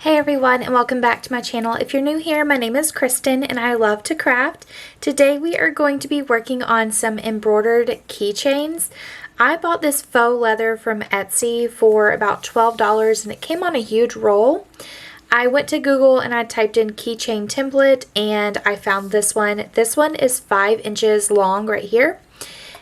Hey everyone, and welcome back to my channel. If you're new here, my name is Kristen and I love to craft. Today we are going to be working on some embroidered keychains. I bought this faux leather from Etsy for about $12 and it came on a huge roll. I went to Google and I typed in keychain template and I found this one. This one is 5 inches long right here.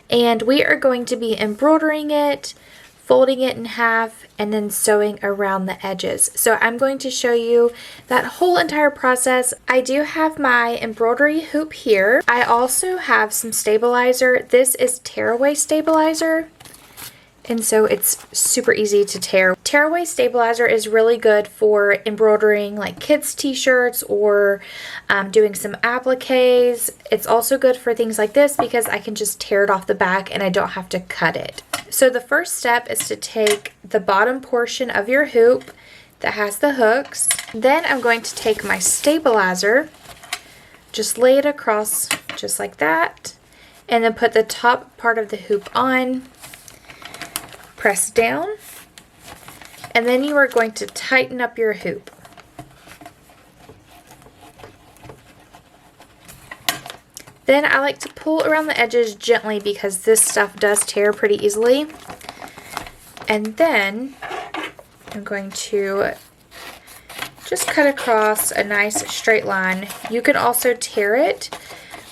And we are going to be embroidering it, folding it in half, and then sewing around the edges. So I'm going to show you that whole entire process. I do have my embroidery hoop here. I also have some stabilizer. This is tearaway stabilizer, and so it's super easy to tear. Tearaway stabilizer is really good for embroidering like kids t-shirts or doing some appliques. It's also good for things like this because I can just tear it off the back and I don't have to cut it. So the first step is to take the bottom portion of your hoop that has the hooks. Then I'm going to take my stabilizer, just lay it across just like that, and then put the top part of the hoop on, press down, and then you are going to tighten up your hoop. Then I like to pull around the edges gently because this stuff does tear pretty easily. And then I'm going to just cut across a nice straight line. You can also tear it,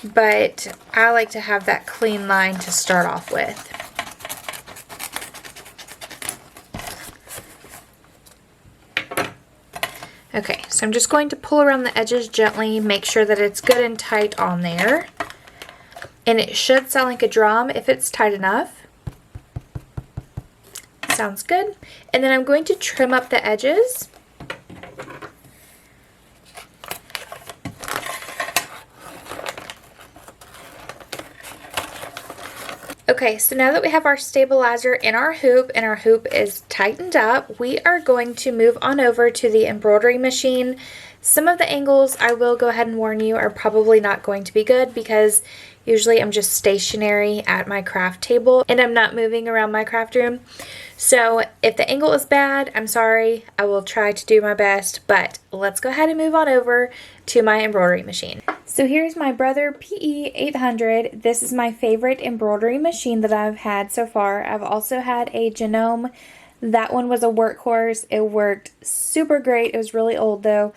but I like to have that clean line to start off with. Okay, so I'm just going to pull around the edges gently, make sure that it's good and tight on there. And it should sound like a drum if it's tight enough. Sounds good. And then I'm going to trim up the edges. Okay, so now that we have our stabilizer in our hoop and our hoop is tightened up, we are going to move on over to the embroidery machine. Some of the angles, I will go ahead and warn you, are probably not going to be good because usually I'm just stationary at my craft table and I'm not moving around my craft room. So if the angle is bad, I'm sorry. I will try to do my best, but let's go ahead and move on over to my embroidery machine. So here's my Brother PE800. This is my favorite embroidery machine that I've had so far. I've also had a Genome. That one was a workhorse. It worked super great. It was really old though.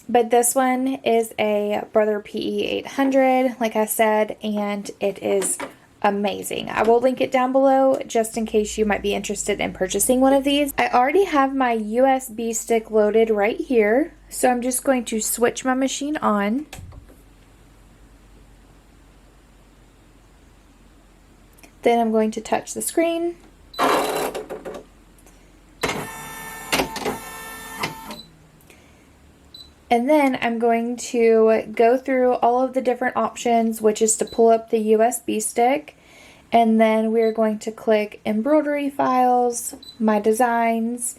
But this one is a Brother PE800, like I said, and it is amazing. I will link it down below just in case you might be interested in purchasing one of these. I already have my USB stick loaded right here, so I'm just going to switch my machine on. Then I'm going to touch the screen. And then I'm going to go through all of the different options, which is to pull up the USB stick. And then we're going to click embroidery files, my designs.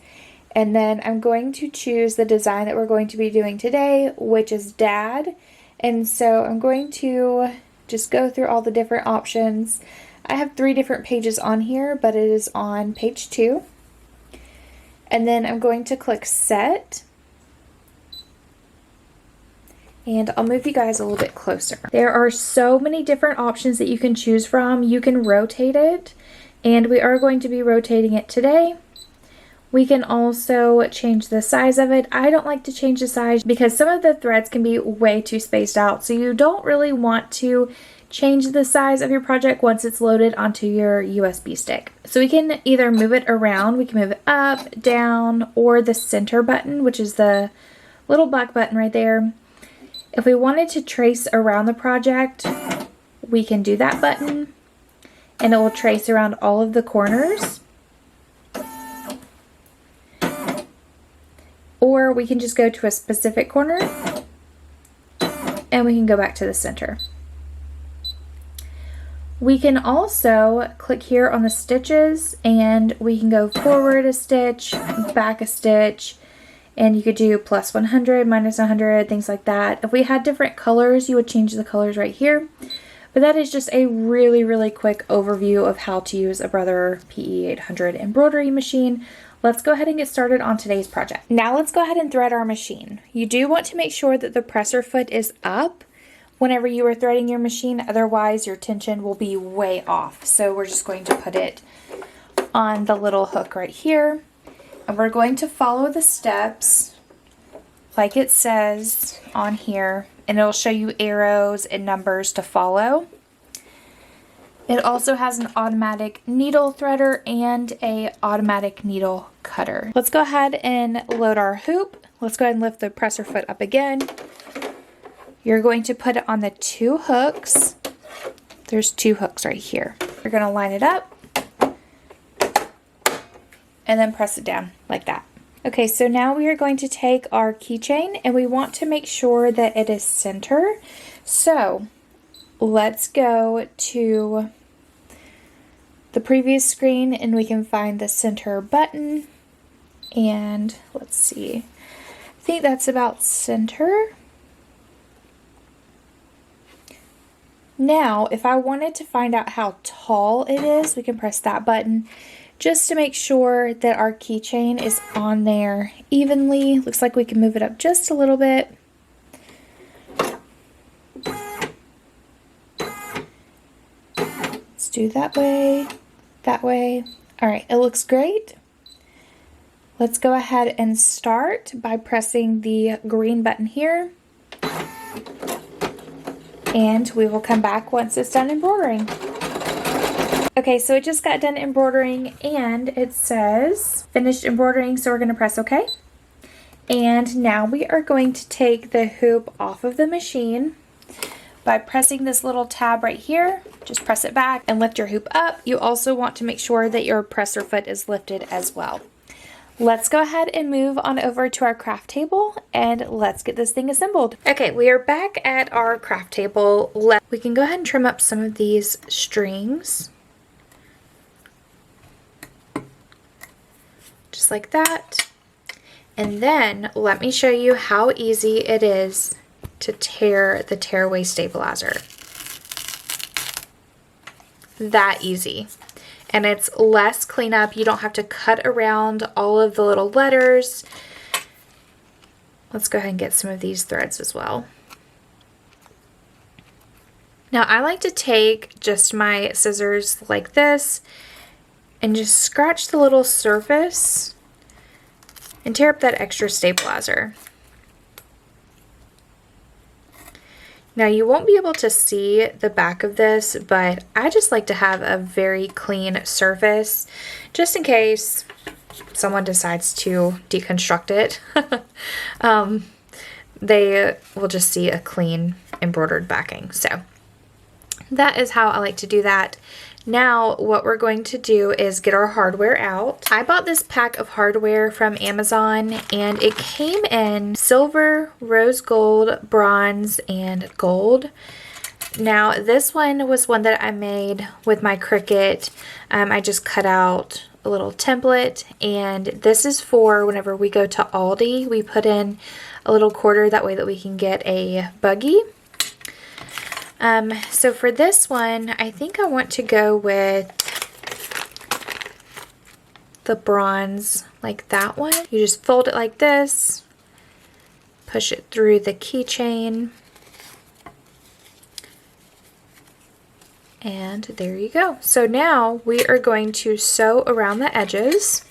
And then I'm going to choose the design that we're going to be doing today, which is Dad. And so I'm going to just go through all the different options. I have 3 different pages on here, but it is on page 2. And then I'm going to click Set. And I'll move you guys a little bit closer. There are so many different options that you can choose from. You can rotate it, and we are going to be rotating it today. We can also change the size of it. I don't like to change the size because some of the threads can be way too spaced out, so you don't really want to change the size of your project once it's loaded onto your USB stick. So we can either move it around, we can move it up, down, or the center button, which is the little black button right there. If we wanted to trace around the project, we can do that button and it will trace around all of the corners. Or we can just go to a specific corner and we can go back to the center. We can also click here on the stitches and we can go forward a stitch, back a stitch, and you could do plus 100, minus 100, things like that. If we had different colors, you would change the colors right here. But that is just a really, really quick overview of how to use a Brother PE800 embroidery machine. let's go ahead and get started on today's project. Now let's go ahead and thread our machine. You do want to make sure that the presser foot is up whenever you are threading your machine, otherwise your tension will be way off. So we're just going to put it on the little hook right here, and we're going to follow the steps like it says on here, and it'll show you arrows and numbers to follow. It also has an automatic needle threader and a automatic needle cutter. Let's go ahead and load our hoop. Let's go ahead and lift the presser foot up again. You're going to put it on the 2 hooks. There's 2 hooks right here. You're going to line it up and then press it down like that. Okay, so now we are going to take our keychain and we want to make sure that it is center. So let's go to the previous screen and we can find the center button, and let's see, I think that's about center. Now if I wanted to find out how tall it is, we can press that button just to make sure that our keychain is on there evenly. Looks like we can move it up just a little bit. Let's do that way, that way. All right, it looks great. Let's go ahead and start by pressing the green button here. And we will come back once it's done embroidering. Okay, so it just got done embroidering and it says finished embroidering, so we're going to press OK. And now we are going to take the hoop off of the machine by pressing this little tab right here. Just press it back and lift your hoop up. You also want to make sure that your presser foot is lifted as well. Let's go ahead and move on over to our craft table and let's get this thing assembled. Okay, we are back at our craft table. We can go ahead and trim up some of these strings. Just like that. And then let me show you how easy it is to tear the tearaway stabilizer. That easy. And it's less cleanup. You don't have to cut around all of the little letters. Let's go ahead and get some of these threads as well. Now I like to take just my scissors like this and just scratch the little surface and tear up that extra stabilizer. Now you won't be able to see the back of this, but I just like to have a very clean surface just in case someone decides to deconstruct it. They will just see a clean embroidered backing. So that is how I like to do that. Now what we're going to do is get our hardware out. I bought this pack of hardware from Amazon and it came in silver, rose gold, bronze, and gold. Now this one was one that I made with my Cricut. I just cut out a little template, and this is for whenever we go to Aldi, we put in a little quarter, that way that we can get a buggy. So for this one, I think I want to go with the bronze, like that one. You just fold it like this, push it through the keychain, and there you go. So now we are going to sew around the edges.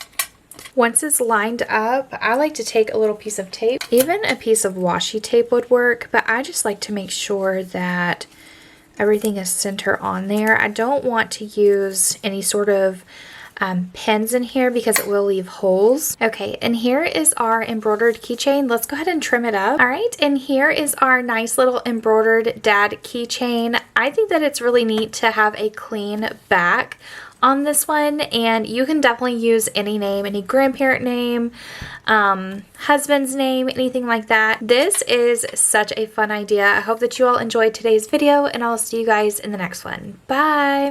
Once it's lined up, I like to take a little piece of tape. Even a piece of washi tape would work, but I just like to make sure that everything is center on there. I don't want to use any sort of pins in here because it will leave holes. Okay, and here is our embroidered keychain. Let's go ahead and trim it up. All right, and here is our nice little embroidered dad keychain. I think that it's really neat to have a clean back on this one, and you can definitely use any name, any grandparent name, husband's name, anything like that. This is such a fun idea. I hope that you all enjoyed today's video, and I'll see you guys in the next one. Bye!